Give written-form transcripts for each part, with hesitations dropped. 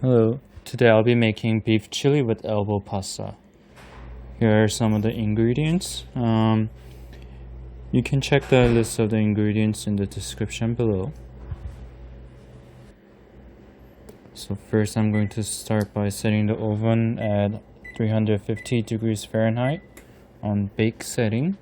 Hello, today I'll be making beef chili with elbow pasta. Here are some of the ingredients. You can check the list of the ingredients in the description below. So first I'm going to start by setting the oven at 350 degrees Fahrenheit on bake setting.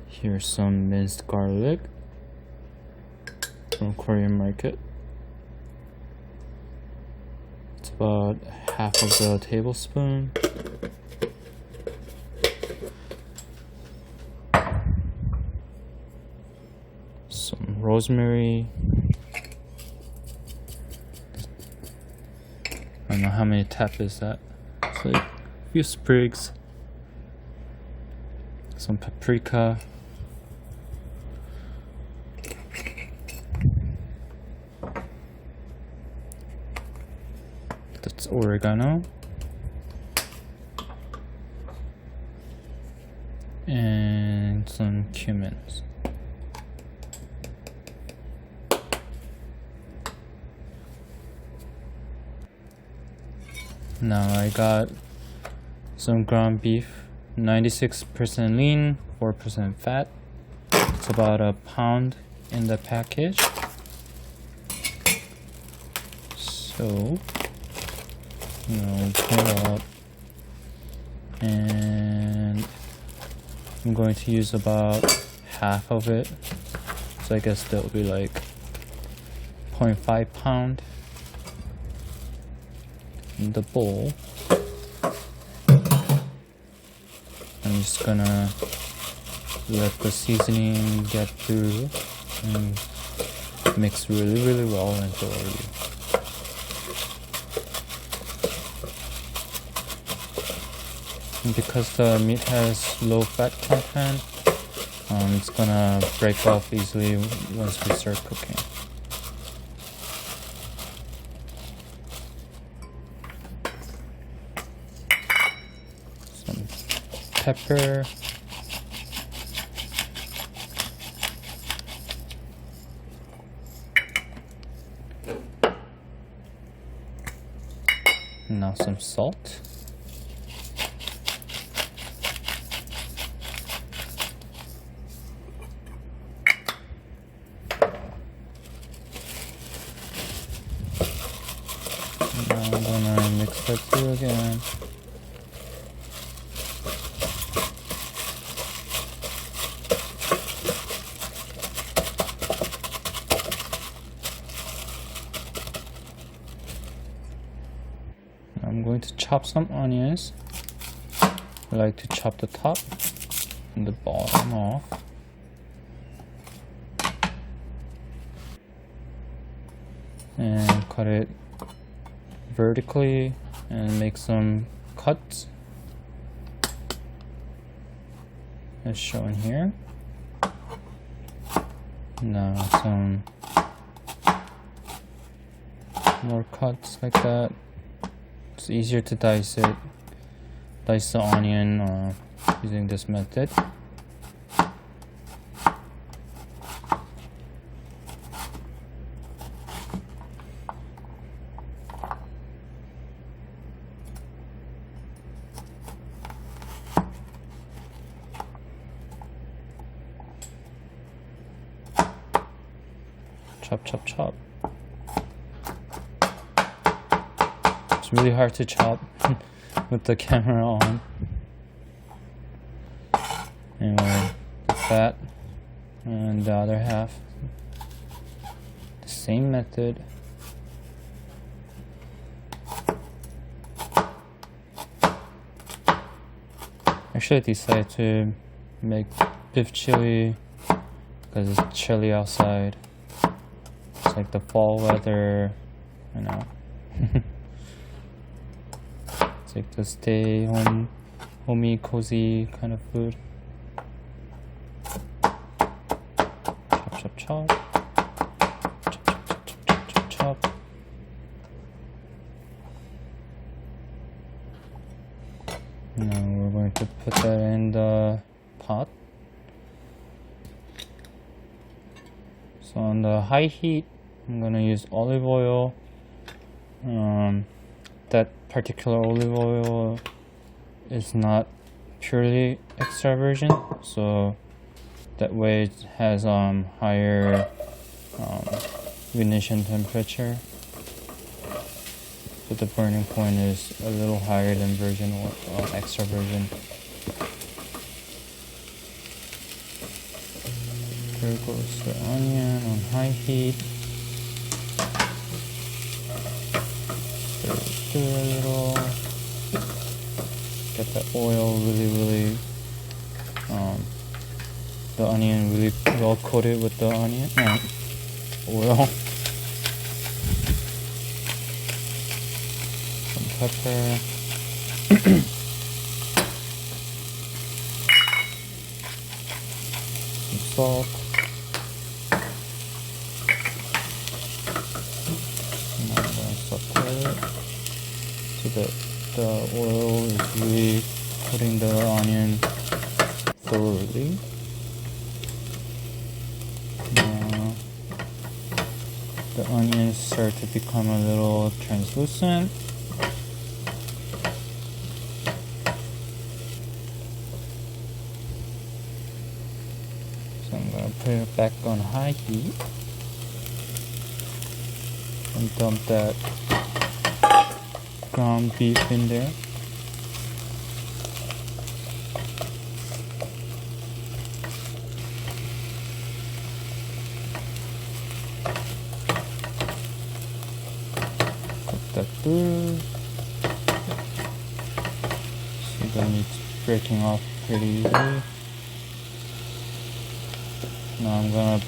Here's some minced garlic from Korean market. It's about half of the tablespoon. Some rosemary. I don't know how many taps is that. It's like a few sprigs. Some paprika. That's oregano. And some cumin. Now I got some ground beef, 96% lean, 4% fat. It's about a pound in the package. So pull it up, and I'm going to use about half of it, so I guess that will be like 0.5 pound in the bowl. I'm just gonna let the seasoning get through and mix really well into oil. And because the meat has low fat content, it's gonna break off easily once we start cooking. Some pepper. Now some salt. Now I'm gonna mix that through again. I'm going to chop some onions. I like to chop the top and the bottom off. And cut it vertically and make some cuts as shown here. Now some more cuts like that. It's easier to dice the onion using this method. Chop. It's really hard to chop with the camera on. Anyway, the fat and the other half. The same method. Actually, I decided to make beef chili because it's chilly outside. It's like the fall weather, you know. It's like the stay home, homey, cozy kind of food. Chop. Chop. Now we're going to put that in the pot. So on the high heat, I'm gonna use olive oil that particular olive oil is not purely extra virgin, so that way it has higher ignition temperature, so the burning point is a little higher than virgin or extra virgin. There goes the onion on high heat. Stir a little. Get the oil really the onion really well coated with the onion oil. Some pepper. Some salt. And I'm going to saute it so that the oil is really coating the onion thoroughly. The onions start to become a little translucent. So I'm going to put it back on high heat and dump that ground beef in there. That through. See the meat's breaking off pretty easily. Now I'm gonna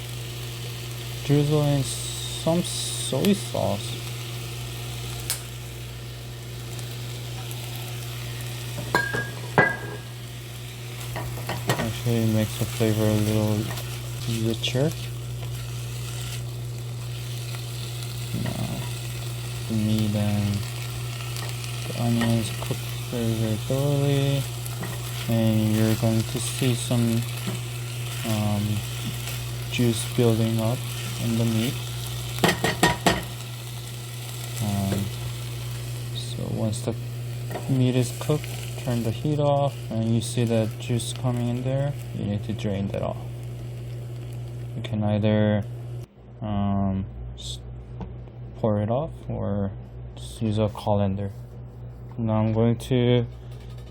drizzle in some soy sauce. Actually it makes the flavor a little richer. The meat and the onions cook very thoroughly, and you're going to see some juice building up in the meat. So once the meat is cooked, turn the heat off, and you see that juice coming in there, you need to drain that off. You can either pour it off or just use a colander. Now I'm going to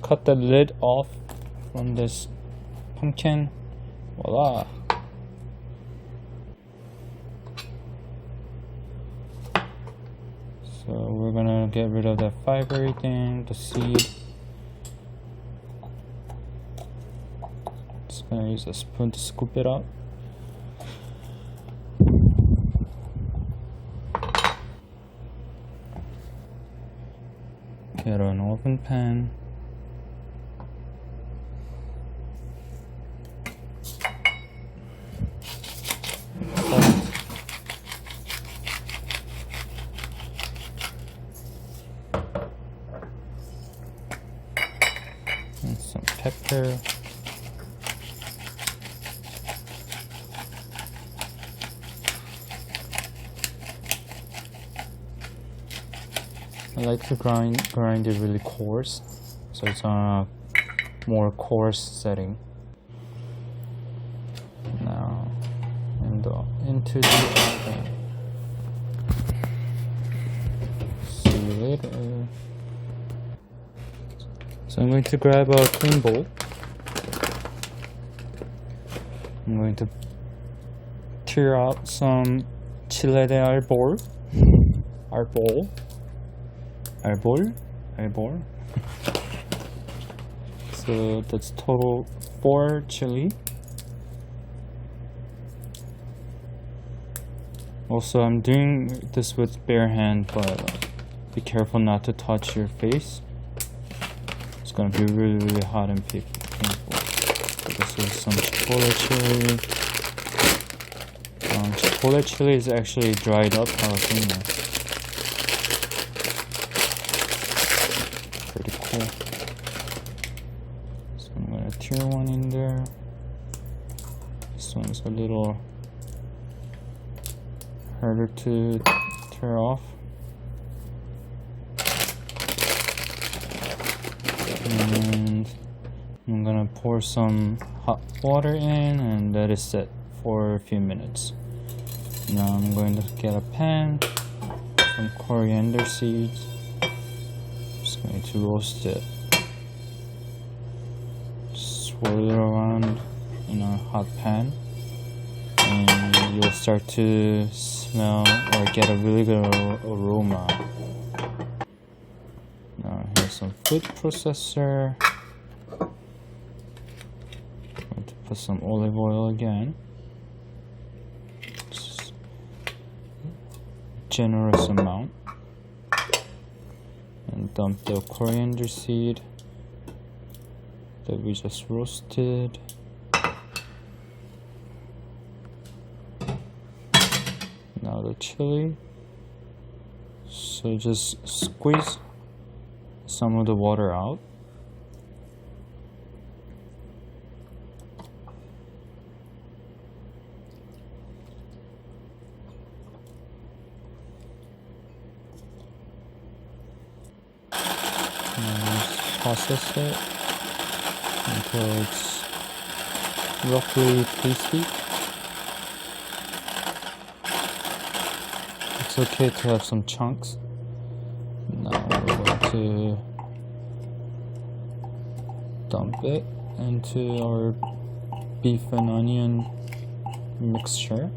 cut the lid off from this pumpkin. Voila! So we're gonna get rid of that fibery thing, the seed. Just gonna use a spoon to scoop it out. Get an oven pan. And some pepper. I like to grind it really coarse, so it's on a more coarse setting. Now, into the oven. See you later. So I'm going to grab a clean bowl. I'm going to tear out some chile de arbol. Arbol. So that's total 4 chili. Also, I'm doing this with bare hand, but be careful not to touch your face. It's gonna be really hot and painful. So this is some chipotle chili. Chipotle chili is actually dried up jalapeno. Pretty cool. So I'm gonna tear one in there. This one's a little harder to tear off. And I'm gonna pour some hot water in and let it sit for a few minutes. Now I'm going to get a pan, some coriander seeds. Just going to roast it. Swirl it around in a hot pan, and you'll start to smell or get a really good aroma. Now here's some food processor. Going to put some olive oil again. Just generous amount. And dump the coriander seed that we just roasted. Now the chili. So just squeeze some of the water out. Process it until it's roughly tasty. It's okay to have some chunks. Now we're going to dump it into our beef and onion mixture.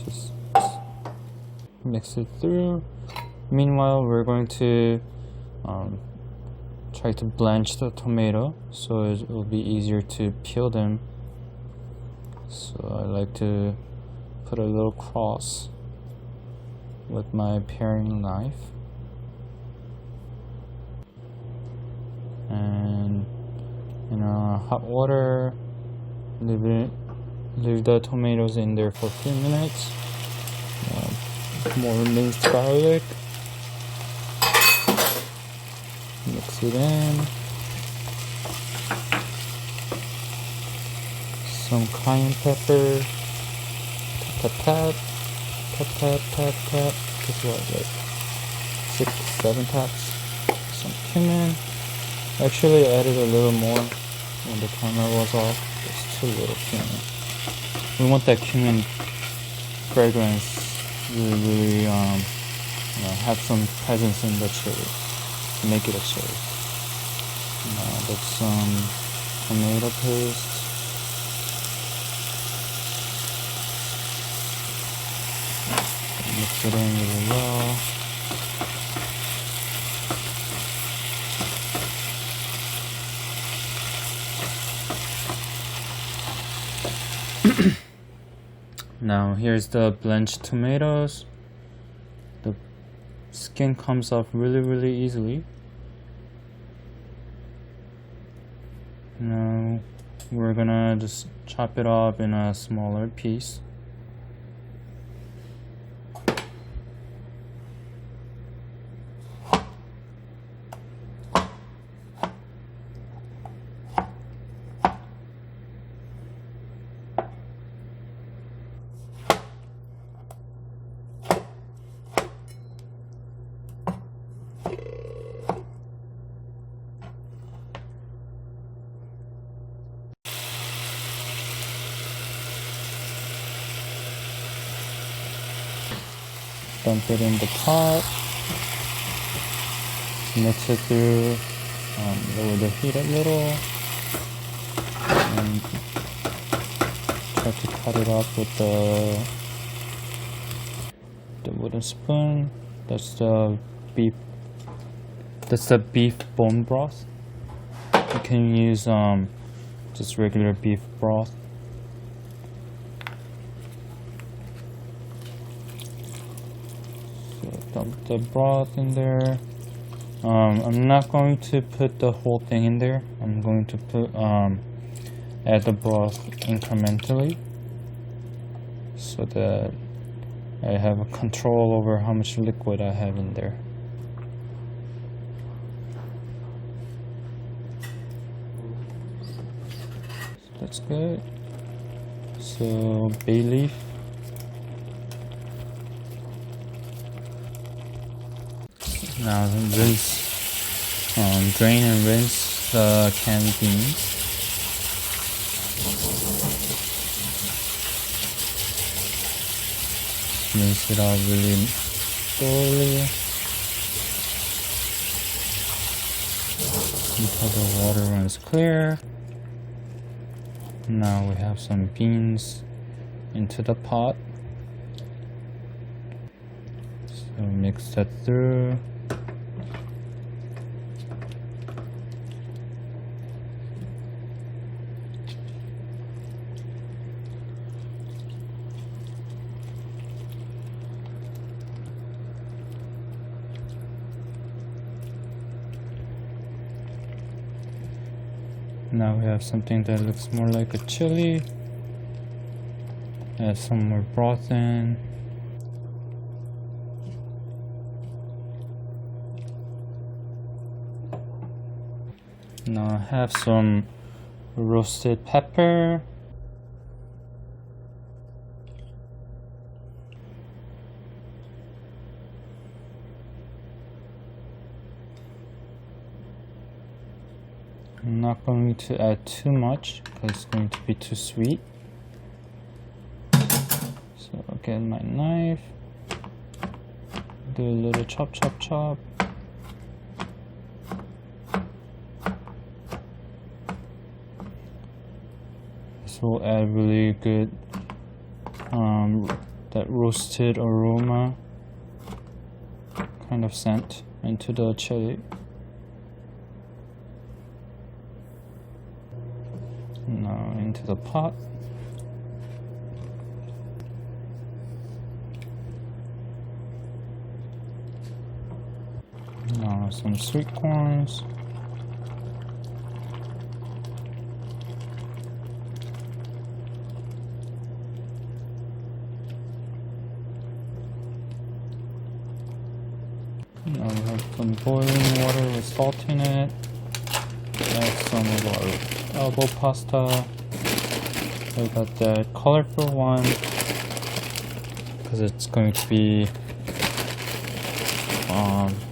Just mix it through. Meanwhile, we're going to try to blanch the tomato so it will be easier to peel them. So I like to put a little cross with my paring knife, and in hot water, leave the tomatoes in there for a few minutes. More minced garlic, mix it in, some cayenne pepper, tap, just like 6-7 taps, some cumin. Actually I added a little more when the timer was off, just too little cumin. We want that cumin fragrance really have some presence in the chili to make it a chili. Now that's some tomato paste. Mix it in really well. Now here's the blanched tomatoes. The skin comes off really easily. Now we're gonna just chop it up in a smaller piece. Dump it in the pot, mix it through, lower the heat a little, and try to cut it up with the wooden spoon. That's the beef bone broth. You can use just regular beef broth. Dump the broth in there. I'm not going to put the whole thing in there. I'm going to put add the broth incrementally so that I have a control over how much liquid I have in there. So that's good. So bay leaf. Now drain and rinse the canned beans. Rinse it out really thoroughly until the water runs clear. Now we have some beans into the pot. So mix that through. Now we have something that looks more like a chili. Add some more broth in. Now I have some roasted pepper. I'm not going to add too much because it's going to be too sweet. So I'll get my knife, do a little chop chop chop. This will add really good that roasted aroma kind of scent into the chili. Now into the pot. Now some sweet corns. Now we have some boiling water with salt in it. Add some of our elbow pasta. We got the colorful one because it's going to be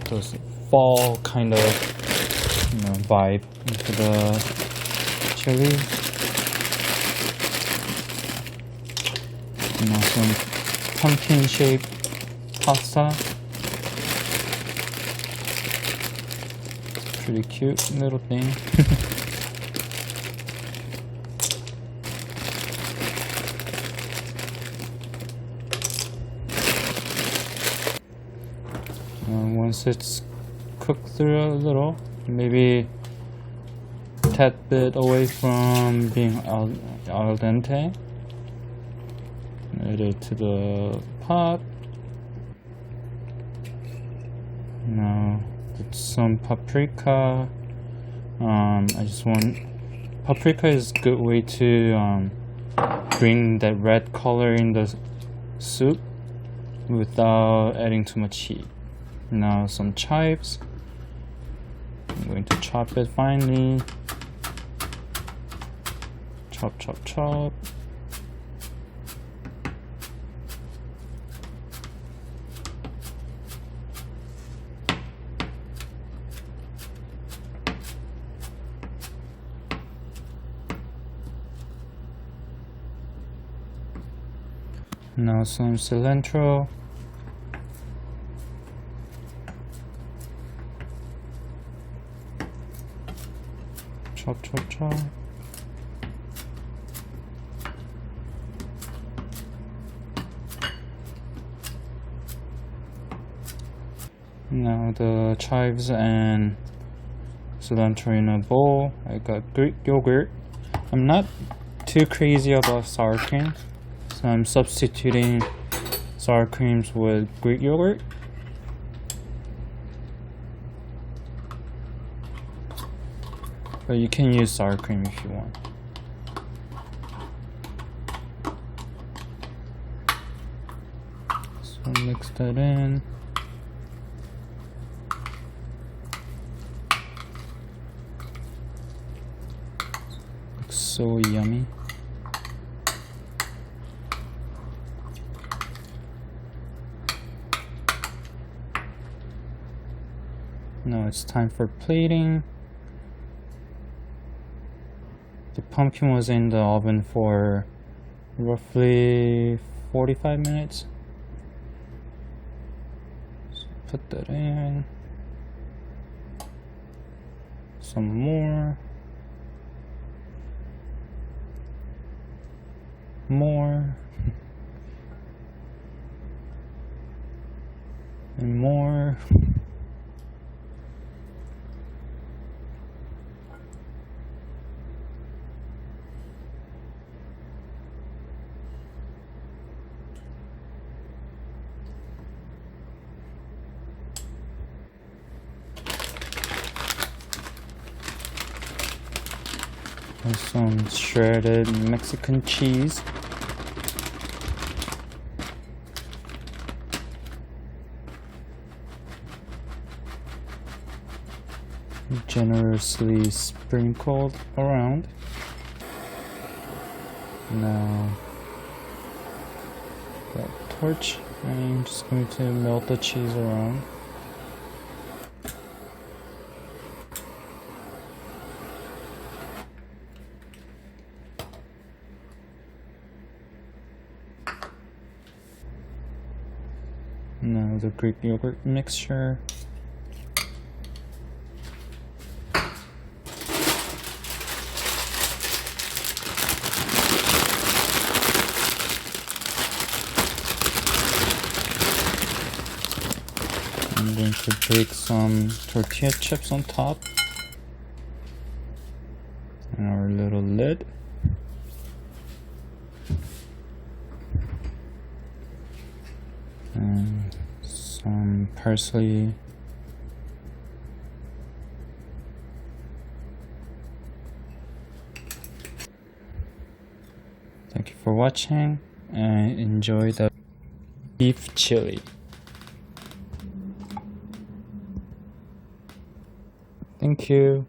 those fall kind of vibe into the chili. And now some pumpkin shaped pasta. Pretty cute little thing. Once it's cooked through a little, maybe a tad bit away from being al dente, add it to the pot. Now put some paprika. Paprika is a good way to bring that red color in the soup without adding too much heat. Now some chives. I'm going to chop it finely. Chop, chop, chop. Now some cilantro. Chop, chop, chop. Now the chives and cilantro in a bowl. I got Greek yogurt. I'm not too crazy about sour cream, so I'm substituting sour creams with Greek yogurt. But you can use sour cream if you want. So mix that in. Looks so yummy. Now it's time for plating. The pumpkin was in the oven for roughly 45 minutes. So put that in. Some more. More. And more. And some shredded Mexican cheese. Generously sprinkled around. Now, got a torch, and I'm just going to melt the cheese around. Now the Greek yogurt mixture. I'm going to bake some tortilla chips on top. And our little lid. And some parsley. Thank you for watching and enjoy the beef chili. Thank you.